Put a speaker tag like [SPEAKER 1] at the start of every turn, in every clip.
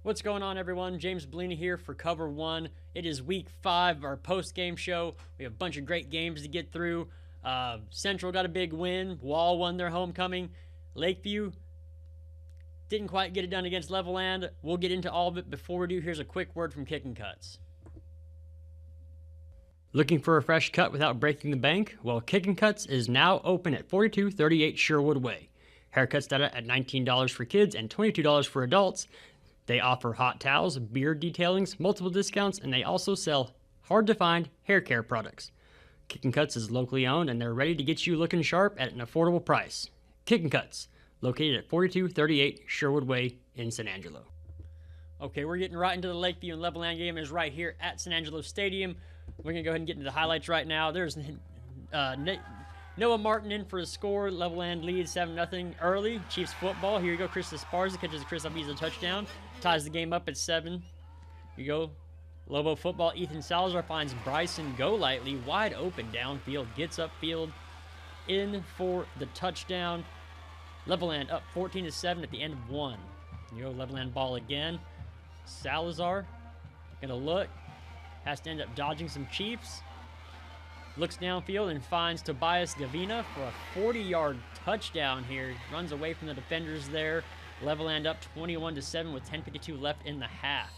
[SPEAKER 1] What's going on, everyone? James Bouligny here for Cover 1. It is week 5 of our post-game show. We have a bunch of great games to get through. Central got a big win. Wall won their homecoming. Lakeview didn't quite get it done against Levelland. We'll get into all of it. Before we do, here's a quick word from Kicking Cuts. Looking for a fresh cut without breaking the bank? Well, Kicking Cuts is now open at 4238 Sherwood Way. Haircuts start at $19 for kids and $22 for adults. They offer hot towels, beard detailings, multiple discounts, and they also sell hard-to-find hair care products. Kicking Cuts is locally owned, and they're ready to get you looking sharp at an affordable price. Kicking Cuts, located at 4238 Sherwood Way in San Angelo. Okay, we're getting right into the Lakeview and Levelland game. Is right here at San Angelo Stadium. We're going to go ahead and get into the highlights right now. There's Noah Martin in for a score. Levelland leads 7-0 early. Chiefs football. Here you go. Chris Esparza catches Chris Albiza touchdown. Ties the game up at 7. Here you go. Lobo football. Ethan Salazar finds Bryson Golightly wide open downfield. Gets upfield in for the touchdown. Levelland up 14-7 at the end of 1. Here you go. Levelland ball again. Salazar gonna look. Has to end up dodging some Chiefs. Looks downfield and finds Tobias Gavina for a 40-yard touchdown here. Runs away from the defenders there. Levelland up 21-7 with 10:52 left in the half.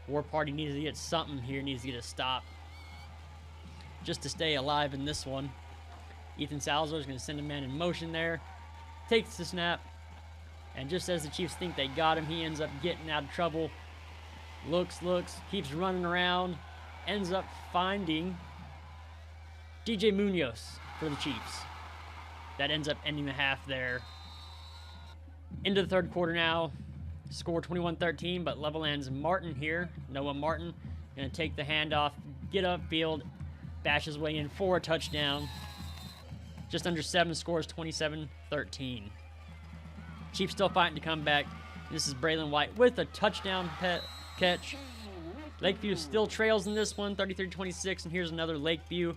[SPEAKER 1] War Party needs to get something here. Needs to get a stop just to stay alive in this one. Ethan Salazar is going to send a man in motion there. Takes the snap. And just as the Chiefs think they got him, he ends up getting out of trouble. Looks, keeps running around. Ends up finding DJ Munoz for the Chiefs. That ends up ending the half there. Into the third quarter now. Score 21-13, but Levelland's Martin here. Noah Martin going to take the handoff, get upfield, bash his way in for a touchdown. Just under 7 scores, 27-13. Chiefs still fighting to come back. This is Braylon White with a touchdown catch. Lakeview still trails in this one, 33-26, and here's another Lakeview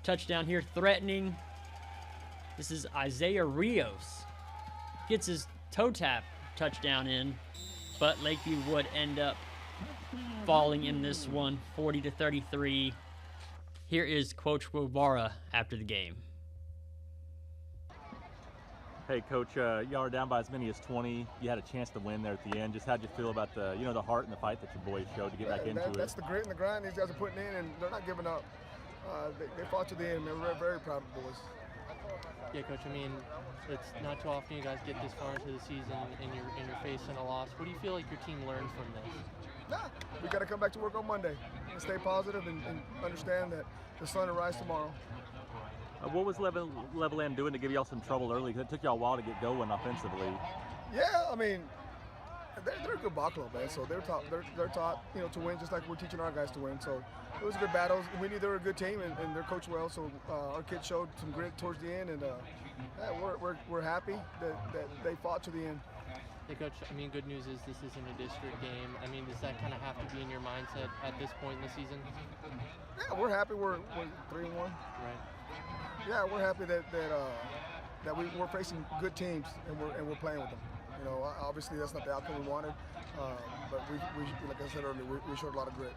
[SPEAKER 1] touchdown here, threatening. This is Isaiah Rios. Gets his toe tap touchdown in, but Lakeview would end up falling in this one, 40-33. Here is Coach Guevara after the game.
[SPEAKER 2] Hey, Coach, y'all are down by as many as 20. You had a chance to win there at the end. Just how'd you feel about the heart and the fight that your boys showed to get back into it?
[SPEAKER 3] That's the grit and the grind these guys are putting in, and they're not giving up. They fought to the end, man. We're very proud of the boys.
[SPEAKER 4] Yeah, Coach. I mean, it's not too often you guys get this far into the season and you're facing a loss. What do you feel like your team learned from this?
[SPEAKER 3] We got to come back to work on Monday and stay positive and understand that the sun will rise tomorrow.
[SPEAKER 2] What was Levelland doing to give y'all some trouble early? It took y'all a while to get going offensively.
[SPEAKER 3] Yeah, I mean, they're a good ball club, man. So they're taught to win, just like we're teaching our guys to win. So it was a good battle. We knew they were a good team, and they're coached well. So our kids showed some grit towards the end, and we're happy that they fought to the end.
[SPEAKER 4] Hey, Coach, I mean, good news is this isn't a district game. I mean, does that kind of have to be in your mindset at this point in the season?
[SPEAKER 3] Yeah, we're happy. We're 3-1.
[SPEAKER 4] Right.
[SPEAKER 3] Yeah, we're happy that we're facing good teams and we're playing with them. Obviously that's not the outcome we wanted, but we like I said earlier, we showed a lot of grit.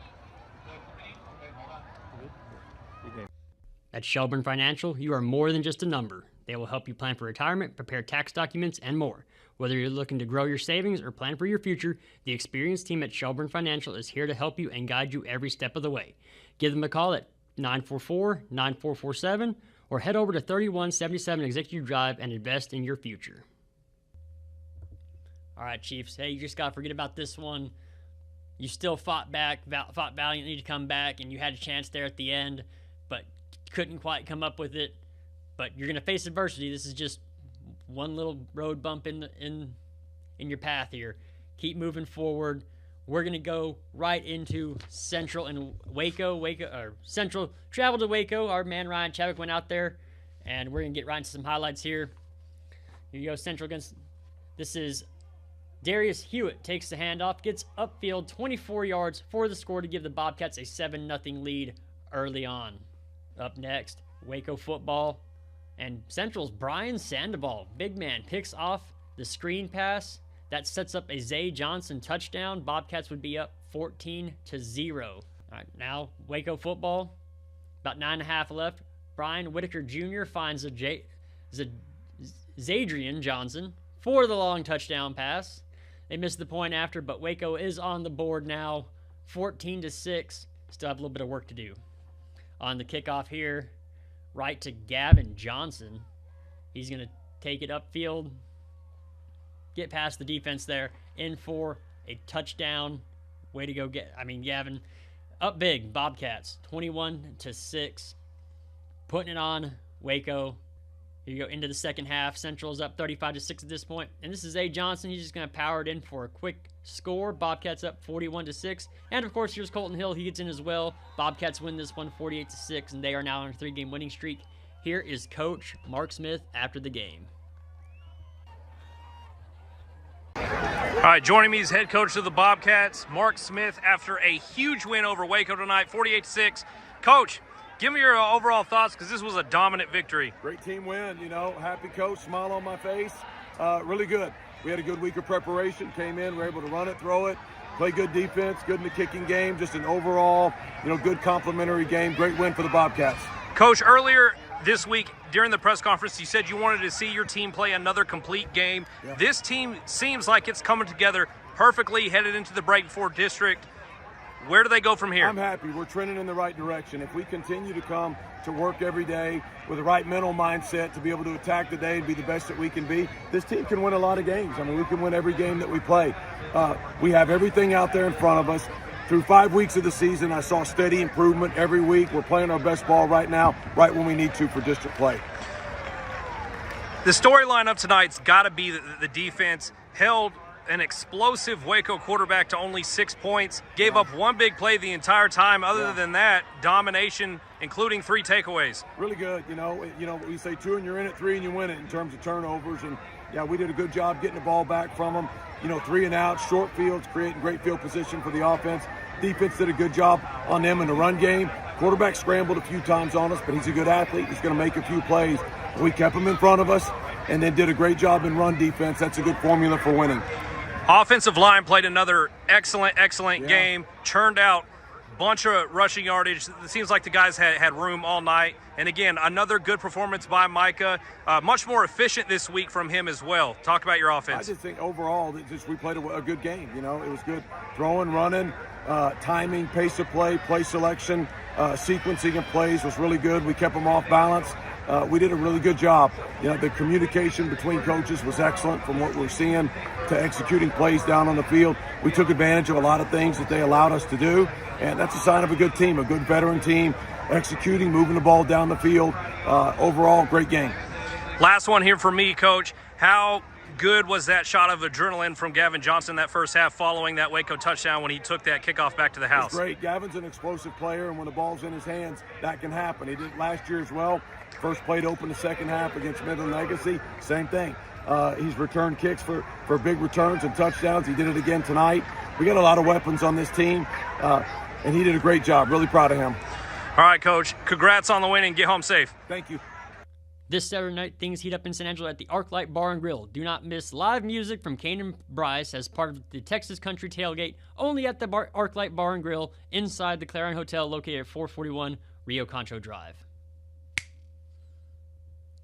[SPEAKER 1] At Shelburne Financial, you are more than just a number. They will help you plan for retirement, prepare tax documents, and more. Whether you're looking to grow your savings or plan for your future, the experienced team at Shelburne Financial is here to help you and guide you every step of the way. Give them a call at 944-9447 or head over to 3177 Executive Drive and invest in your future. All right, Chiefs. Hey, you just got to forget about this one. You still fought valiantly to come back, and you had a chance there at the end, but couldn't quite come up with it. But you're going to face adversity. This is just one little road bump in your path here. Keep moving forward. We're going to go right into Central and Waco. Central traveled to Waco. Our man Ryan Chadwick went out there, and we're going to get right into some highlights here. Here you go, Central against, this is Darius Hewitt takes the handoff, gets upfield 24 yards for the score to give the Bobcats a 7-0 lead early on. Up next, Waco football. And Central's Brian Sandoval, big man, picks off the screen pass That sets up a Zay Johnson touchdown. Bobcats would be up 14-0. All right, now Waco football. About 9.5 left. Brian Whitaker Jr. finds Zadrian Johnson for the long touchdown pass. They missed the point after, but Waco is on the board now, 14-6. Still have a little bit of work to do. On the kickoff here, right to Gavin Johnson. He's going to take it upfield, get past the defense there, in for a touchdown. Way to go, Gavin. Up big, Bobcats, 21-6. Putting it on Waco. Here you go into the second half. Central's up 35-6 at this point. And this is A. Johnson. He's just going to power it in for a quick score. Bobcats up 41-6. And of course, here's Colton Hill. He gets in as well. Bobcats win this one 48-6, and they are now on a 3-game winning streak. Here is Coach Mark Smith after the game.
[SPEAKER 5] All right, joining me is head coach of the Bobcats, Mark Smith, after a huge win over Waco tonight, 48-6. Coach, give me your overall thoughts, because this was a dominant victory.
[SPEAKER 6] Great team win, happy coach, smile on my face. Really good. We had a good week of preparation, came in, were able to run it, throw it, play good defense, good in the kicking game, just an overall, good complimentary game. Great win for the Bobcats.
[SPEAKER 5] Coach, earlier this week during the press conference, you said you wanted to see your team play another complete game.
[SPEAKER 6] Yeah.
[SPEAKER 5] This team seems like it's coming together perfectly, headed into the break before district. Where do they go from here?
[SPEAKER 6] I'm happy. We're trending in the right direction. If we continue to come to work every day with the right mental mindset to be able to attack the day and be the best that we can be, this team can win a lot of games. We can win every game that we play. We have everything out there in front of us. Through 5 weeks of the season, I saw steady improvement every week. We're playing our best ball right now, right when we need to for district play.
[SPEAKER 5] The storyline of tonight's got to be the defense held an explosive Waco quarterback to only 6 points, gave up one big play the entire time. Other than that, domination, including 3 takeaways.
[SPEAKER 6] Really good. We say 2 and you're in it, 3 and you win it in terms of turnovers. And yeah, we did a good job getting the ball back from them. 3 and out, short fields, creating great field position for the offense. Defense did a good job on them in the run game. Quarterback scrambled a few times on us, but he's a good athlete. He's going to make a few plays. We kept him in front of us and then did a great job in run defense. That's a good formula for winning.
[SPEAKER 5] Offensive line played another excellent game, churned out a bunch of rushing yardage. It seems like the guys had room all night. And again, another good performance by Micah. Much more efficient this week from him as well. Talk about your offense.
[SPEAKER 6] I just think overall, we played a good game. It was good throwing, running, timing, pace of play, play selection, sequencing of plays was really good. We kept them off balance. We did a really good job. The communication between coaches was excellent from what we're seeing to executing plays down on the field. We took advantage of a lot of things that they allowed us to do, and that's a sign of a good team, a good veteran team, executing, moving the ball down the field. Overall, great game.
[SPEAKER 5] Last one here for me, Coach. How good was that shot of adrenaline from Gavin Johnson that first half following that Waco touchdown when he took that kickoff back to the house?
[SPEAKER 6] It's great. Gavin's an explosive player, and when the ball's in his hands, that can happen. He did it last year as well. First play to open the second half against Midland Legacy, same thing. He's returned kicks for big returns and touchdowns. He did it again tonight. We got a lot of weapons on this team, and he did a great job. Really proud of him.
[SPEAKER 5] All right, Coach. Congrats on the win and get home safe.
[SPEAKER 6] Thank you.
[SPEAKER 1] This Saturday night, things heat up in San Angelo at the ArcLight Bar and Grill. Do not miss live music from Kane and Bryce as part of the Texas Country Tailgate, only at the ArcLight Bar and Grill inside the Clarion Hotel located at 441 Rio Concho Drive.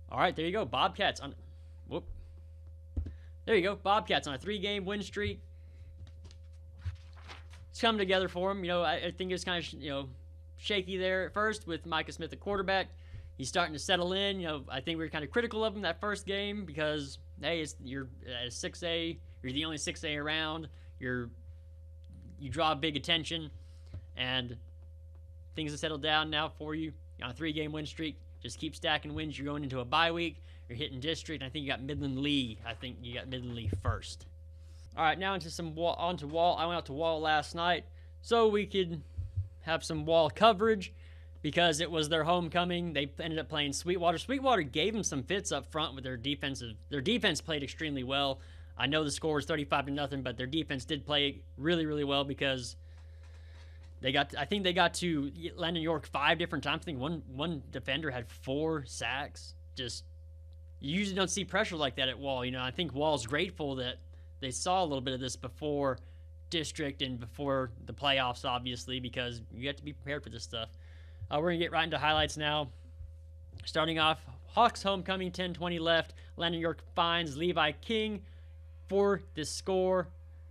[SPEAKER 1] All right, there you go. Bobcats on a 3-game win streak. It's coming together for them. I think it was kind of, shaky there at first with Micah Smith at quarterback. He's starting to settle in. I think we were kind of critical of him that first game because, hey, you're at 6A. You're the only 6A around. You draw big attention, and things have settled down now for you. You're on a 3-game win streak. Just keep stacking wins. You're going into a bye week. You're hitting district. I think you got Midland Lee. I think you got Midland Lee first. All right, now onto Wall. I went out to Wall last night so we could have some Wall coverage because it was their homecoming. They ended up playing Sweetwater. Sweetwater gave them some fits up front with their defense. Their defense played extremely well. I know the score was 35-0, but their defense did play really, really well because they got to Landon York 5 different times. I think one defender had 4 sacks. Just, you usually don't see pressure like that at Wall. I think Wall's grateful that they saw a little bit of this before district and before the playoffs, obviously, because you have to be prepared for this stuff. We're going to get right into highlights now. Starting off, Hawks homecoming, 10:20 left. Landon York finds Levi King for this score.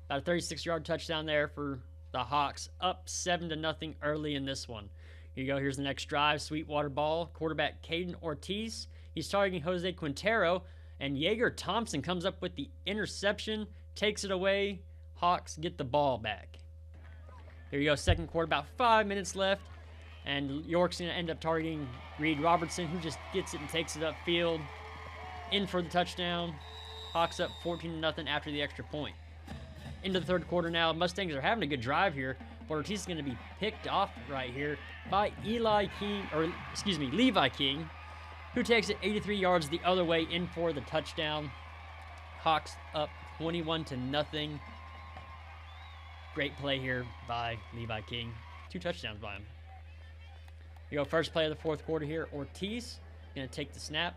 [SPEAKER 1] About a 36-yard touchdown there for the Hawks, up 7-0 early in this one. Here you go. Here's the next drive. Sweetwater ball. Quarterback Caden Ortiz. He's targeting Jose Quintero, and Jaeger Thompson comes up with the interception, takes it away. Hawks get the ball back. Here you go. Second quarter, about 5 minutes left. And York's going to end up targeting Reed Robertson, who just gets it and takes it upfield. In for the touchdown. Hawks up 14-0 after the extra point. Into the third quarter now. Mustangs are having a good drive here, but Ortiz is going to be picked off right here by Levi King, who takes it 83 yards the other way in for the touchdown. Hawks up 21-0. Great play here by Levi King. 2 touchdowns by him. You go, first play of the fourth quarter here. Ortiz going to take the snap.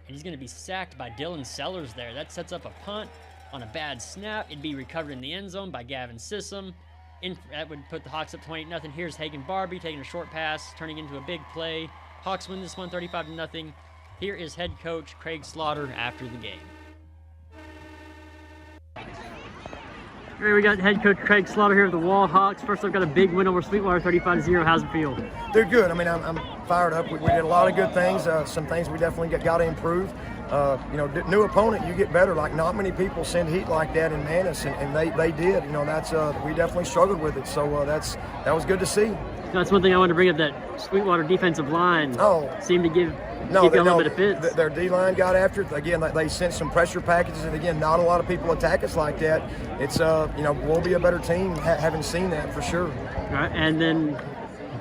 [SPEAKER 1] And he's going to be sacked by Dylan Sellers there. That sets up a punt on a bad snap. It'd be recovered in the end zone by Gavin Sissom. That would put the Hawks up 28-0. Here's Hagan Barbie taking a short pass, turning into a big play. Hawks win this one 35-0. Here is head coach Craig Slaughter after the game. Here we got head coach Craig Slaughter here with the Wall Hawks. First, they've got a big win over Sweetwater, 35-0. How's it feel?
[SPEAKER 7] They're good. I mean, I'm fired up. We did a lot of good things. Some things we definitely got to improve. New opponent, you get better. Like, not many people send heat like that in Manus, and they did. That's we definitely struggled with it. So that was good to see.
[SPEAKER 1] That's one thing I wanted to bring up. That Sweetwater defensive line seemed to give a little bit of fits.
[SPEAKER 7] Their D-line got after it. Again, they sent some pressure packages, and again, not a lot of people attack us like that. It's we'll be a better team having seen that for sure.
[SPEAKER 1] All right, and then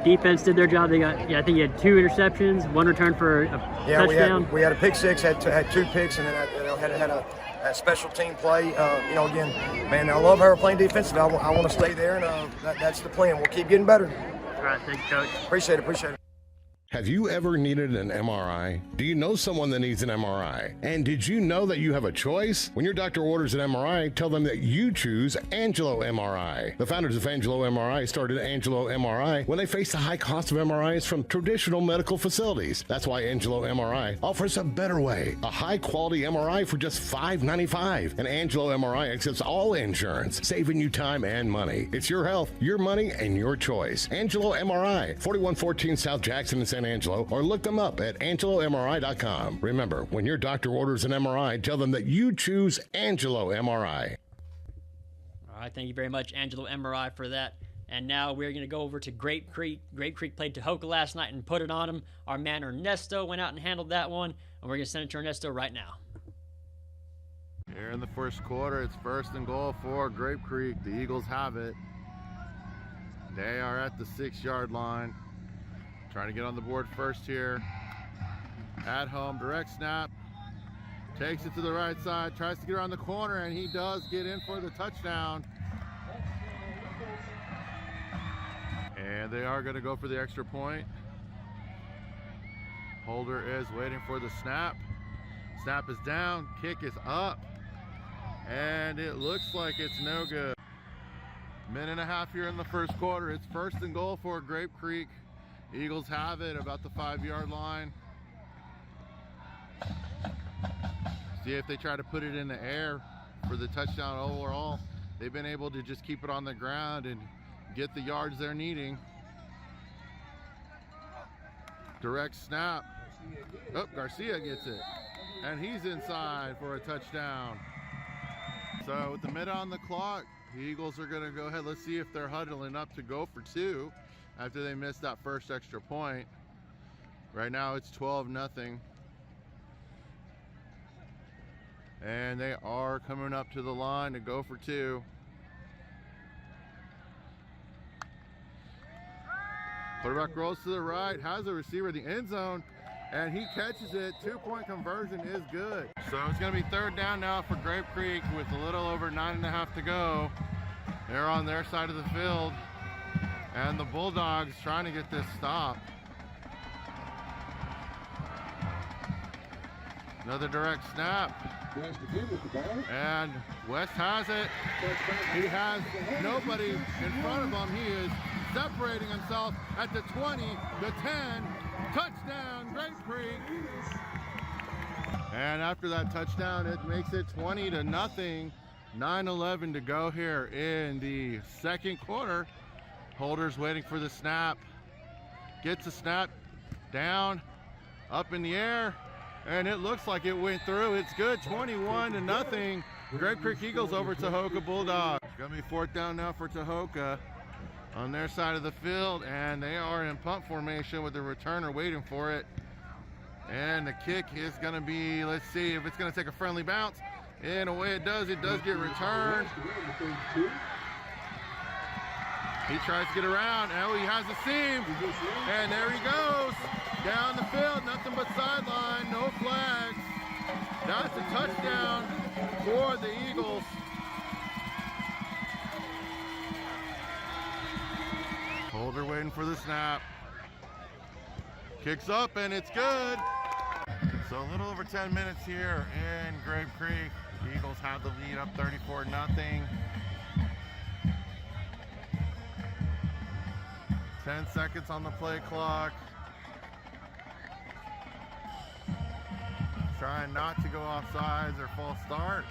[SPEAKER 1] defense did their job. They got, I think you had 2 interceptions, 1 return for a touchdown.
[SPEAKER 7] We had a pick six, had 2 picks, and then had a special team play. Again, man, I love how we're playing defensive. I want to stay there, and that's the plan. We'll keep getting better.
[SPEAKER 1] All right, thank you, Coach.
[SPEAKER 7] Appreciate it.
[SPEAKER 8] Have you ever needed an MRI? Do you know someone that needs an MRI? And did you know that you have a choice? When your doctor orders an MRI, tell them that you choose Angelo MRI. The founders of Angelo MRI started Angelo MRI when they faced the high cost of MRIs from traditional medical facilities. That's why Angelo MRI offers a better way, a high-quality MRI for just $5.95. And Angelo MRI accepts all insurance, saving you time and money. It's your health, your money, and your choice. Angelo MRI, 4114 South Jackson in San Angelo, or look them up at angelomri.com. Remember, when your doctor orders an MRI, tell them that you choose Angelo MRI.
[SPEAKER 1] All right, thank you very much, Angelo MRI, for that. And now we're going to go over to Grape Creek. Grape Creek played Tahoka last night and put it on them. Our man Ernesto went out and handled that one, and we're going to send it to Ernesto right now.
[SPEAKER 9] Here in the first quarter, it's 1st and goal for Grape Creek. The Eagles have it. They are at the 6-yard line. Trying to get on the board first here. At home, direct snap. Takes it to the right side, tries to get around the corner, and he does get in for the touchdown. And they are going to go for the extra point. Holder is waiting for the snap. Snap is down, kick is up, and it looks like it's no good. Minute and a half here in the first quarter. It's 1st and goal for Grape Creek. Eagles have it about the 5-yard line. See if they try to put it in the air for the touchdown overall. They've been able to just keep it on the ground and get the yards they're needing. Direct snap. Oh, Garcia gets it. And he's inside for a touchdown. So with the minute on the clock, the Eagles are going to go ahead. Let's see if they're huddling up to go for 2 after they missed that first extra point. Right now it's 12-0. And they are coming up to the line to go for 2. Quarterback rolls to the right, has a receiver in the end zone, and he catches it. 2-point conversion is good. So it's going to be 3rd down now for Grape Creek with a little over 9.5 to go. They're on their side of the field, and the Bulldogs trying to get this stop. Another direct snap. And West has it. He has nobody in front of him. He is separating himself at the 20, the 10. Touchdown, Grape Creek. And after that touchdown, it makes it 20-0. 9:11 to go here in the second quarter. Holder's waiting for the snap. Gets the snap down, up in the air, and it looks like it went through. It's good, 21-0. Grape Creek Eagles over Tahoka Bulldogs. Gonna be 4th down now for Tahoka on their side of the field, and they are in punt formation with the returner waiting for it. And the kick is gonna be, let's see if it's gonna take a friendly bounce. And the way it does get returned. He tries to get around. Now he has a seam. And there he goes. Down the field, nothing but sideline, no flags. That's a touchdown for the Eagles. Holder waiting for the snap. Kicks up and it's good. So a little over 10 minutes here in Grape Creek. The Eagles have the lead up 34-0. 10 seconds on the play clock. Trying not to go off sides or false start.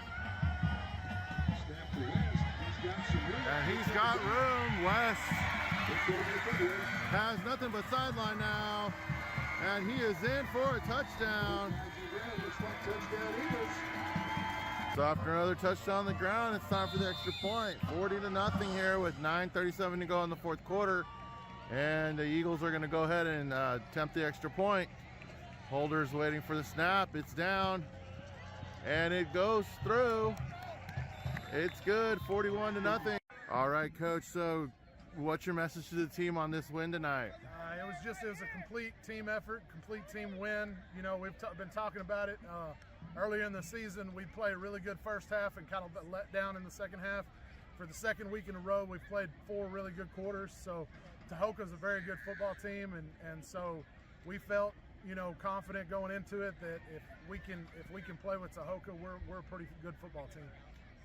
[SPEAKER 9] And he's got room. West has nothing but sideline now. And he is in for a touchdown. So after another touchdown on the ground, it's time for the extra point. 40-0 here with 9:37 to go in the fourth quarter. And the Eagles are going to go ahead and attempt the extra point. Holder's waiting for the snap. It's down. And it goes through. It's good, 41-0. All right, Coach, so what's your message to the team on this win tonight?
[SPEAKER 10] It was a complete team effort, complete team win. You know, we've been talking about it. Earlier in the season, we played a really good first half and kind of let down in the second half. For the second week in a row, we've played 4 really good quarters. So Tahoka's a very good football team, and so we felt, you know, confident going into it that if we can play with Tahoka, we're a pretty good football team.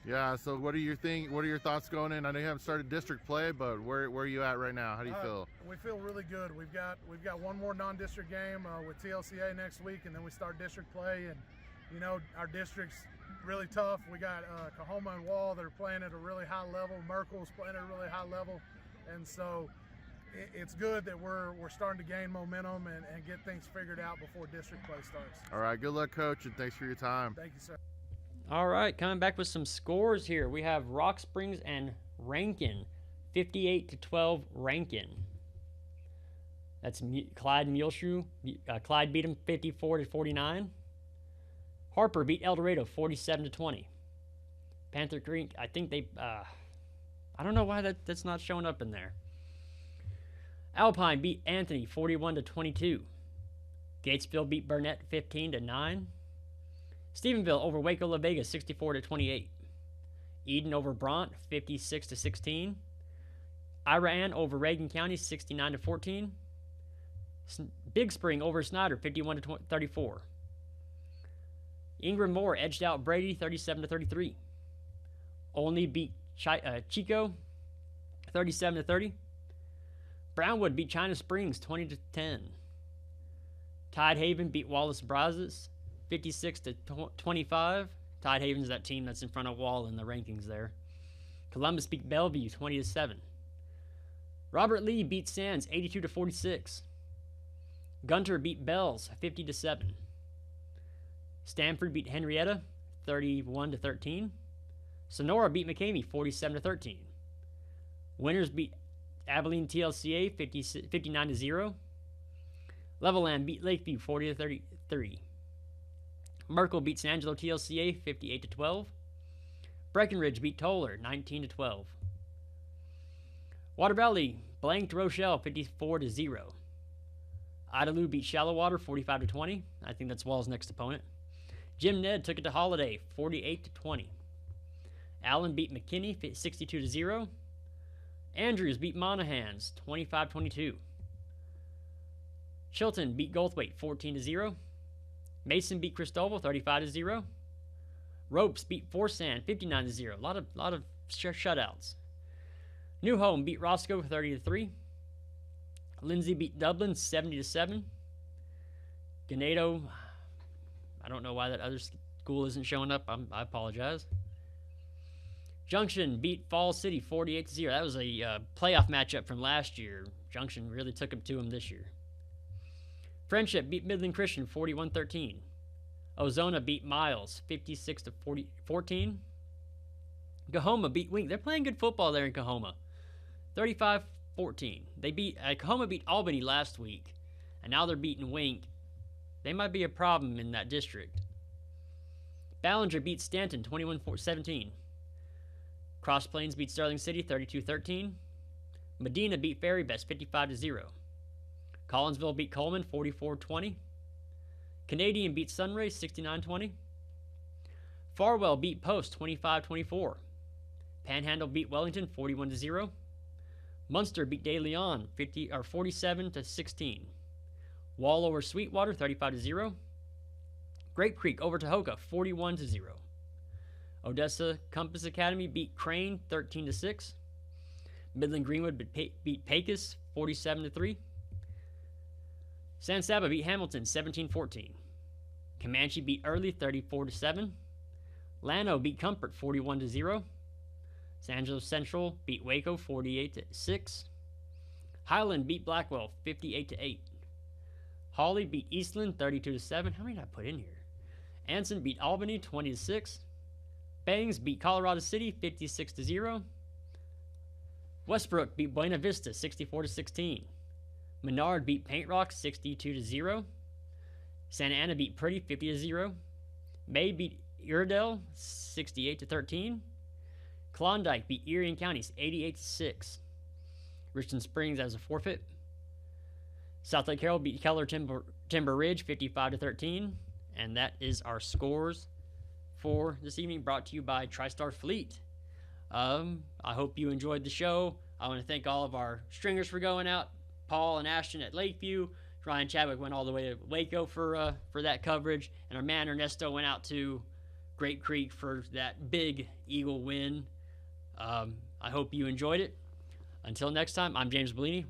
[SPEAKER 9] Yeah. So what are your thoughts going in? I know you haven't started district play, but where are you at right now? How do you feel?
[SPEAKER 10] We feel really good. We've got one more non-district game with TLCA next week, and then we start district play. And you know, our district's really tough. We got Kahoma and Wall that are playing at a really high level. Merkel's playing at a really high level, and so it's good that we're starting to gain momentum and get things figured out before district play starts.
[SPEAKER 9] All right. Good luck, Coach, and thanks for your time.
[SPEAKER 10] Thank you, sir.
[SPEAKER 1] All right, coming back with some scores here. We have Rock Springs and Rankin, 58-12 Rankin. That's Clyde Muleshoe. Clyde beat them 54-49. Harper beat El Dorado 47-20. Panther Creek, I think they, I don't know why that's not showing up in there. Alpine beat Anthony 41-22. Gatesville beat Burnett 15-9. Stephenville over Waco La Vega 64-28. Eden over Brant 56-16. Iraan over Reagan County 69-14. Big Spring over Snyder 51-34. Ingram Moore edged out Brady 37-33. Olney beat Chico 37-30. Brownwood beat China Springs 20-10. Tidehaven beat Wallace Brazos 56-25. Tidehaven's that team that's in front of Wall in the rankings there. Columbus beat Bellevue 20-7. Robert Lee beat Sands 82-46. Gunter beat Bells 50-7. Stanford beat Henrietta 31-13. Sonora beat McCamey 47-13. Winners beat Abilene TLCA 59-0. Levelland beat Lakeview 40-33. Merkel beat San Angelo TLCA 58-12. Breckenridge beat Toller 19-12. Water Valley blanked Rochelle 54-0. Idalou beat Shallowwater 45-20. I think that's Wall's next opponent. Jim Ned took it to Holiday 48-20. Allen beat McKinney 62-0. Andrews beat Monahans 25-22. Chilton beat Goldthwaite 14-0. Mason beat Cristobal 35-0. Ropes beat Forsan 59-0. A lot of shutouts. New Home beat Roscoe 30-3. Lindsay beat Dublin 70-7. Ganado, I don't know why that other school isn't showing up. I apologize. Junction beat Falls City 48-0. That was a playoff matchup from last year. Junction really took them to them this year. Friendship beat Midland Christian 41-13. Ozona beat Miles 56-14. Coahoma beat Wink. They're playing good football there in Coahoma. 35-14. Coahoma beat Albany last week, and now they're beating Wink. They might be a problem in that district. Ballinger beat Stanton 21-17. Cross Plains beat Sterling City 32-13. Medina beat Ferry Best 55-0. Collinsville beat Coleman 44-20. Canadian beat Sunray 69-20. Farwell beat Post 25-24. Panhandle beat Wellington 41-0. Munster beat De Leon 47-16. Wall over Sweetwater 35-0. Grape Creek over Tahoka 41-0. Odessa Compass Academy beat Crane 13-6. Midland Greenwood beat Pecos 47-3. San Saba beat Hamilton 17-14. Comanche beat Early 34-7. Llano beat Comfort 41-0. San Angelo Central beat Waco 48-6. Highland beat Blackwell 58-8. Hawley beat Eastland 32-7. How many did I put in here? Anson beat Albany 20-6. Bangs beat Colorado City 56-0. Westbrook beat Buena Vista 64-16. Menard beat Paint Rock 62-0. Santa Ana beat Purdy 50-0. May beat Iredell 68-13. Klondike beat Erie and Counties 88-6. Richland Springs as a forfeit. South Lake Carroll beat Keller Timber Ridge 55-13. And that is our scores for this evening, brought to you by TriStar Fleet. I hope you enjoyed the show. I want to thank all of our stringers for going out. Paul and Ashton at Lakeview. Ryan Chadwick went all the way to Waco for that coverage. And our man Ernesto went out to Grape Creek for that big Eagle win. I hope you enjoyed it. Until next time, I'm James Bouligny.